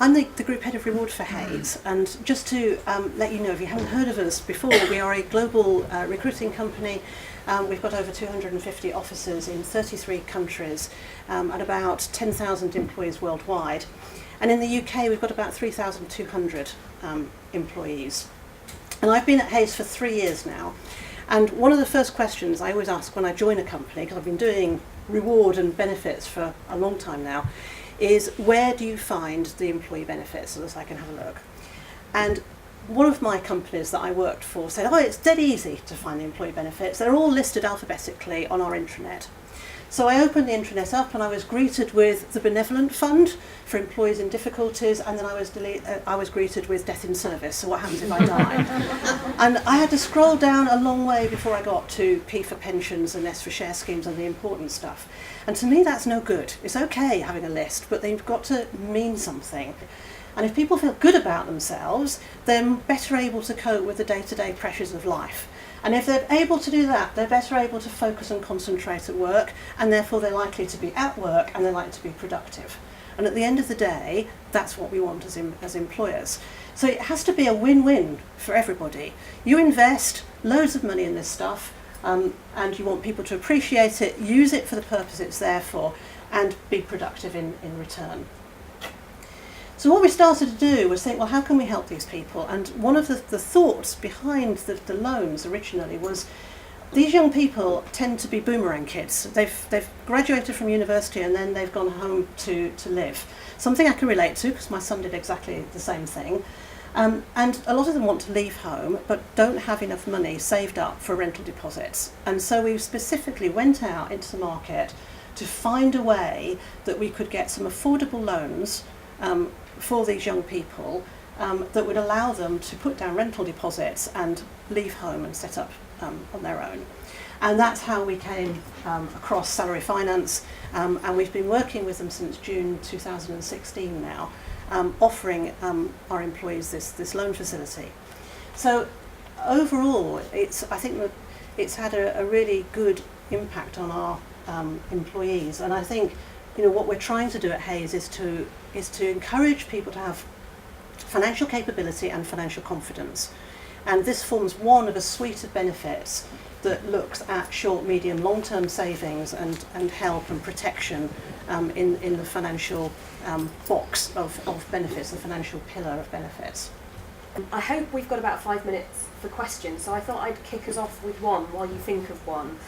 I'm the group head of reward for Hays, and just to let you know, if you haven't heard of us before, we are a global recruiting company. We've got over 250 offices in 33 countries and about 10,000 employees worldwide. And in the UK, we've got about 3,200 employees. And I've been at Hays for 3 years now. And one of the first questions I always ask when I join a company, because I've been doing reward and benefits for a long time now, is where do you find the employee benefits, so that I can have a look. And one of my companies that I worked for said, oh, it's dead easy to find the employee benefits. They're all listed alphabetically on our intranet. So I opened the intranet up and I was greeted with the Benevolent Fund for employees in difficulties, and then I was greeted with death in service, so what happens if I die? And I had to scroll down a long way before I got to P for pensions and S for share schemes and the important stuff. And to me that's no good. It's okay having a list, but they've got to mean something. And if people feel good about themselves, they're better able to cope with the day-to-day pressures of life. And if they're able to do that, they're better able to focus and concentrate at work, and therefore they're likely to be at work and they're likely to be productive. And at the end of the day, that's what we want as employers. So it has to be a win-win for everybody. You invest loads of money in this stuff, and you want people to appreciate it, use it for the purpose it's there for, and be productive in return. So what we started to do was think, well, how can we help these people? And one of the thoughts behind the loans originally was these young people tend to be boomerang kids. They've graduated from university and then they've gone home to live. Something I can relate to, because my son did exactly the same thing. And a lot of them want to leave home but don't have enough money saved up for rental deposits. And so we specifically went out into the market to find a way that we could get some affordable loans for these young people that would allow them to put down rental deposits and leave home and set up on their own. And that's how we came across salary finance, and we've been working with them since June 2016 now, offering our employees this loan facility. So overall, I think that it's had a really good impact on our employees, and I think what we're trying to do at Hays is to encourage people to have financial capability and financial confidence. And this forms one of a suite of benefits that looks at short, medium, long-term savings and help and protection in the financial box of benefits, the financial pillar of benefits. I hope we've got about 5 minutes for questions, so I thought I'd kick us off with one while you think of one.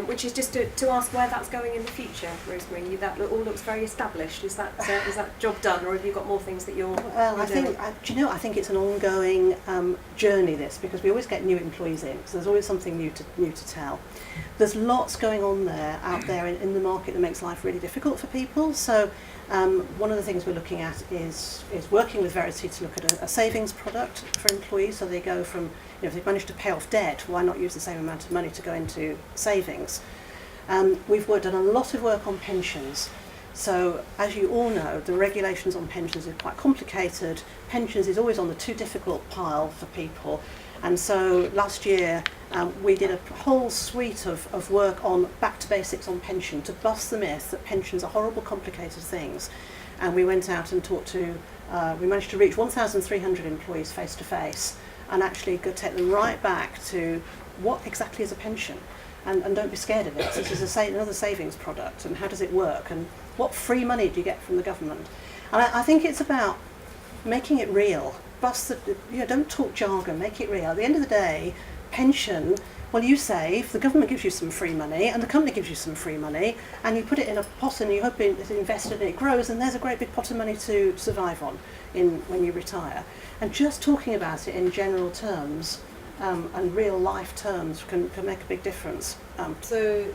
Which is just to ask where that's going in the future, Rosemary. That all looks very established. Is that job done, or have you got more things that you're doing? Well, I think it's an ongoing journey, this, because we always get new employees in, so there's always something new to tell. There's lots going on out there in the market that makes life really difficult for people. So one of the things we're looking at is working with Verity to look at a savings product for employees, so they go from, if they've managed to pay off debt, why not use the same amount of money to go into savings? We've done a lot of work on pensions. So as you all know, the regulations on pensions are quite complicated. Pensions is always on the too difficult pile for people. And so last year we did a whole suite of work on back to basics on pension to bust the myth that pensions are horrible, complicated things. And we went out and we managed to reach 1,300 employees face to face and actually take them right back to what exactly is a pension. And don't be scared of it. This is another savings product, and how does it work, and what free money do you get from the government? And I think it's about making it real. Don't talk jargon, make it real. At the end of the day, pension, well, you save, the government gives you some free money, and the company gives you some free money, and you put it in a pot and you hope it's invested and it grows, and there's a great big pot of money to survive on when you retire. And just talking about it in general terms and real life terms can make a big difference. So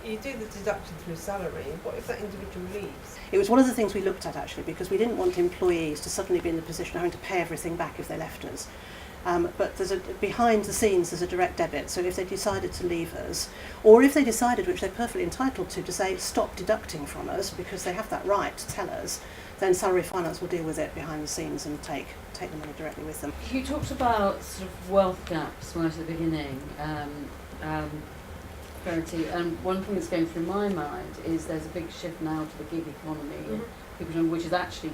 you do the deduction through salary. What if that individual leaves? It was one of the things we looked at, actually, because we didn't want employees to suddenly be in the position of having to pay everything back if they left us. But behind the scenes there's a direct debit, so if they decided to leave us, or if they decided, which they're perfectly entitled to say stop deducting from us, because they have that right to tell us, then salary finance will deal with it behind the scenes and take the money directly with them. You talked about sort of wealth gaps right at the beginning, Verity, and one thing that's going through my mind is there's a big shift now to the gig economy, which is actually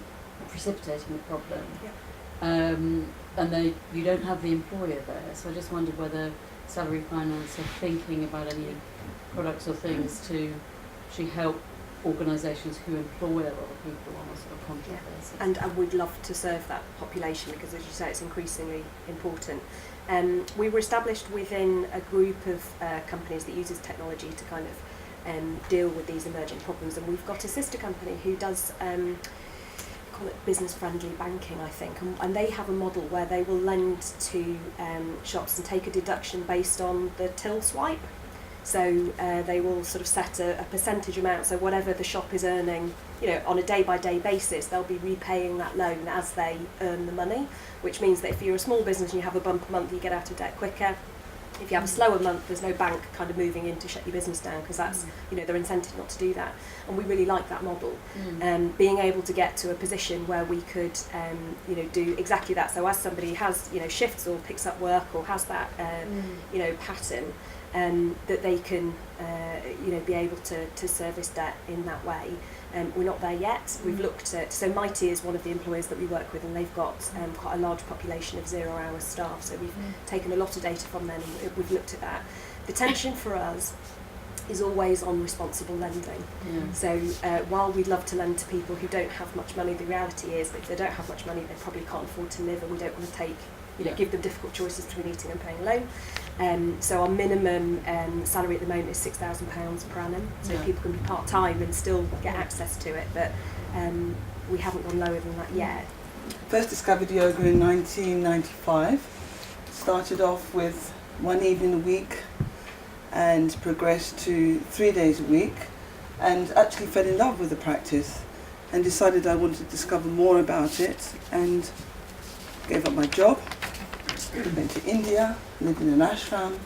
precipitating the problem. Yeah. And you don't have the employer there. So I just wondered whether Salary Finance are thinking about any products or things to actually help organisations who employ a lot of people on a sort of contract basis. And we'd love to serve that population because, as you say, it's increasingly important. We were established within a group of companies that uses technology to kind of deal with these emerging problems, and we've got a sister company who does call it business-friendly banking, I think, and they have a model where they will lend to shops and take a deduction based on the till swipe. So they will sort of set a percentage amount, so whatever the shop is earning, on a day-by-day basis, they'll be repaying that loan as they earn the money, which means that if you're a small business and you have a bumper month, you get out of debt quicker. If you have a slower month, there's no bank kind of moving in to shut your business down because that's, they're incented not to do that. And we really like that model. Being able to get to a position where we could, do exactly that. So as somebody has, shifts or picks up work or has that, pattern, that they can, be able to service debt in that way. We're not there yet. We've looked at, so Mighty is one of the employers that we work with, and they've got quite a large population of 0-hour staff, so we've taken a lot of data from them and we've looked at that. The tension for us is always on responsible lending. So while we'd love to lend to people who don't have much money, the reality is that if they don't have much money, they probably can't afford to live, and we don't want to give them difficult choices between eating and paying a loan. So our minimum salary at the moment is £6,000 per annum. So people can be part-time and still get access to it, but we haven't gone lower than that yet. First discovered yoga in 1995. Started off with 1 evening a week and progressed to 3 days a week, and actually fell in love with the practice and decided I wanted to discover more about it, and gave up my job. Went to India, lived in an ashram,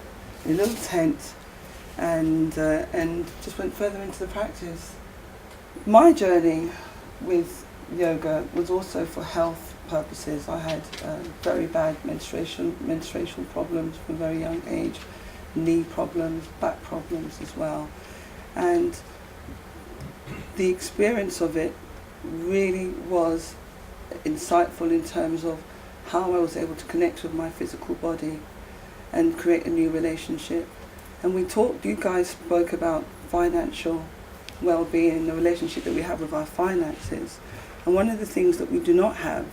in a little tent, and just went further into the practice. My journey with yoga was also for health purposes. I had very bad menstruation problems from a very young age, knee problems, back problems as well, and the experience of it really was insightful in terms of how I was able to connect with my physical body and create a new relationship. And you guys spoke about financial well-being, the relationship that we have with our finances. And one of the things that we do not have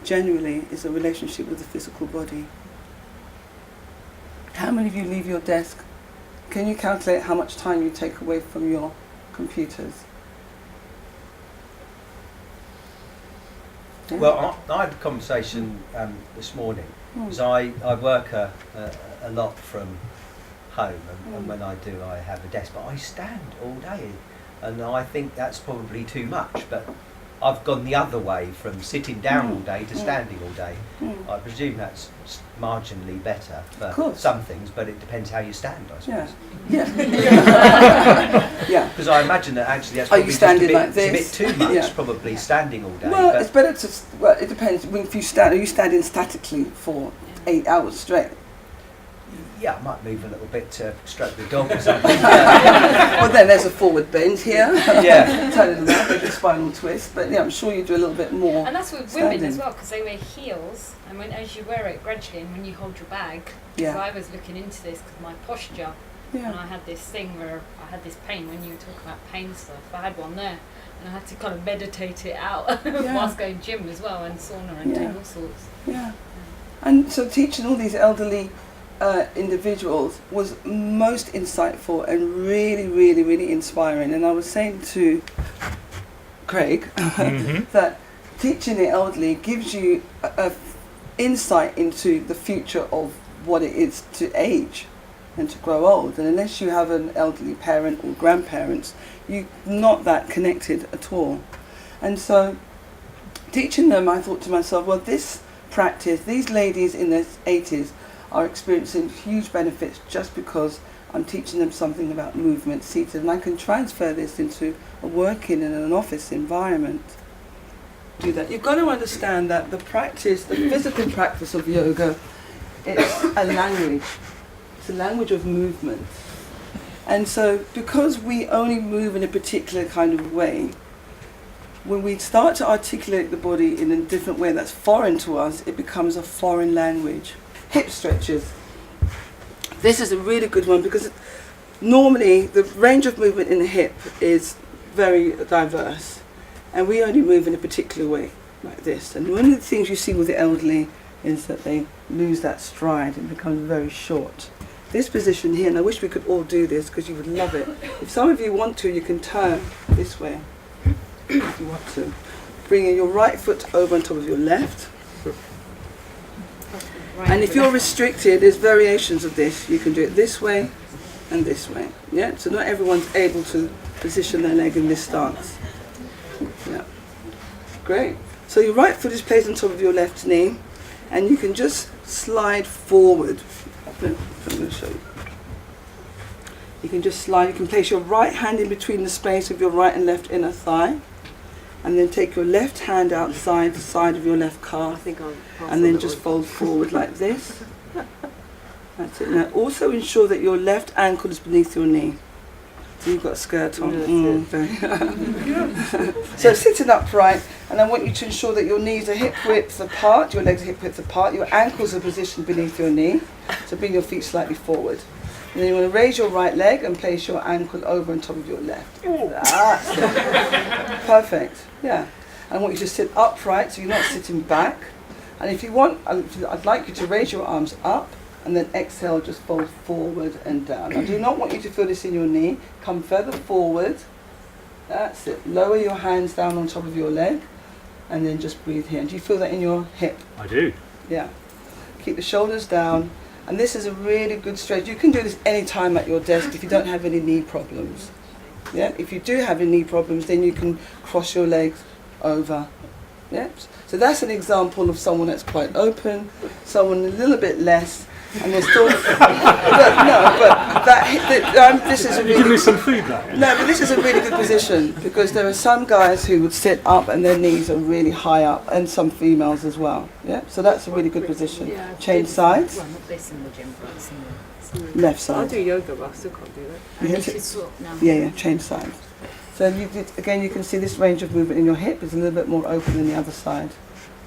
generally is a relationship with the physical body. How many of you leave your desk? Can you calculate how much time you take away from your computers? Yeah. Well, I had a conversation this morning because I work a lot from home, and when I do, I have a desk, but I stand all day, and I think that's probably too much. But I've gone the other way from sitting down all day to standing all day. I presume that's marginally better for some things, but it depends how you stand, I suppose. Yeah. Because I imagine that actually that's Are probably you standing just like this? it's a bit too much, probably standing all day. Well, but it's better to. Well, it depends. If you stand, are you standing statically for 8 hours straight? yeah, I might move a little bit to stroke the dog or something. Well, then there's a forward bend here. Yeah. Turn it around, make a spinal twist. But yeah, I'm sure you do a little bit more. And that's with women as well, because they wear heels, and as you wear it gradually, and when you hold your bag. Yeah. So I was looking into this because my posture, and I had this thing where I had this pain. When you were talking about pain stuff, I had one there, and I had to kind of meditate it out whilst going gym as well, and sauna and doing all sorts. Yeah. And so teaching all these elderly individuals was most insightful and really, really, really inspiring. And I was saying to Craig that teaching the elderly gives you a insight into the future of what it is to age and to grow old. And unless you have an elderly parent or grandparents, you're not that connected at all. And so teaching them, I thought to myself, well, this practice, these ladies in their 80s are experiencing huge benefits just because I'm teaching them something about movement seated, and I can transfer this into a working in an office environment. Do that. You've got to understand that the practice, the physical practice of yoga, it's a language. It's a language of movement. And so because we only move in a particular kind of way, when we start to articulate the body in a different way that's foreign to us, it becomes a foreign language. Hip stretches. This is a really good one because normally the range of movement in the hip is very diverse, and we only move in a particular way, like this. And one of the things you see with the elderly is that they lose that stride and become very short. This position here, and I wish we could all do this because you would love it. If some of you want to, you can turn this way if you want to. Bringing your right foot over on top of your left. And if you're restricted, there's variations of this. You can do it this way and this way. Yeah, so not everyone's able to position their leg in this stance. Yeah, great. So your right foot is placed on top of your left knee, and you can just slide forward. I'm going to show you. You can just slide. You can place your right hand in between the space of your right and left inner thigh, and then take your left hand outside the side of your left calf, and then just fold forward like this. That's it. Now also ensure that your left ankle is beneath your knee. So you've got a skirt on. So sitting upright, and I want you to ensure that your knees are hip width apart, your legs are hip width apart, your ankles are positioned beneath your knee. So bring your feet slightly forward. And then you want to raise your right leg and place your ankle over on top of your left. That's it. Perfect. Yeah. I want you to sit upright so you're not sitting back. And if you want, I'd like you to raise your arms up and then exhale, just fold forward and down. I do not want you to feel this in your knee. Come further forward. That's it. Lower your hands down on top of your leg and then just breathe here. And do you feel that in your hip? I do. Yeah. Keep the shoulders down. And this is a really good stretch. You can do this any time at your desk if you don't have any knee problems. Yeah. If you do have any knee problems, then you can cross your legs over. Yeah. So that's an example of someone that's quite open, someone a little bit less, and they're still. This is a really. Give me some feedback. No, but this is a really good position because there are some guys who would sit up and their knees are really high up, and some females as well. Yeah, so that's a really good position. Yeah. Change sides. Well, not this in the gym, but it's in the... Left I side. do yoga, but I still can't do that. Yeah, This is sort of now. yeah, change sides. So again, you can see this range of movement in your hip is a little bit more open than the other side.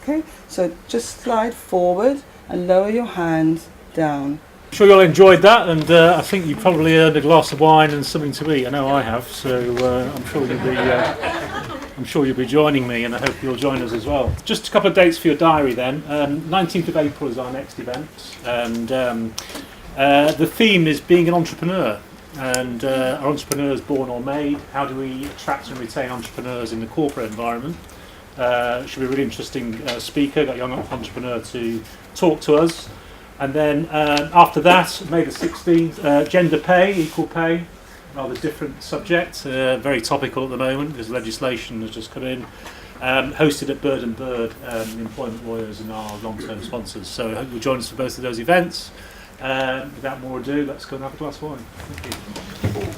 Okay, so just slide forward and lower your hands down. I'm sure you all enjoyed that, and I think you probably earned a glass of wine and something to eat. I know I have, so I'm sure you'll be joining me, and I hope you'll join us as well. Just a couple of dates for your diary then. 19th of April is our next event, and the theme is being an entrepreneur. And are entrepreneurs born or made? How do we attract and retain entrepreneurs in the corporate environment? Should be a really interesting speaker, got a young entrepreneur to talk to us. And then after that, May the 16th, gender pay, equal pay, rather different subject, very topical at the moment because legislation has just come in. Hosted at Bird and Bird, the employment lawyers and our long-term sponsors. So I hope you'll join us for both of those events. Without more ado, let's go and have a glass of wine. Thank you.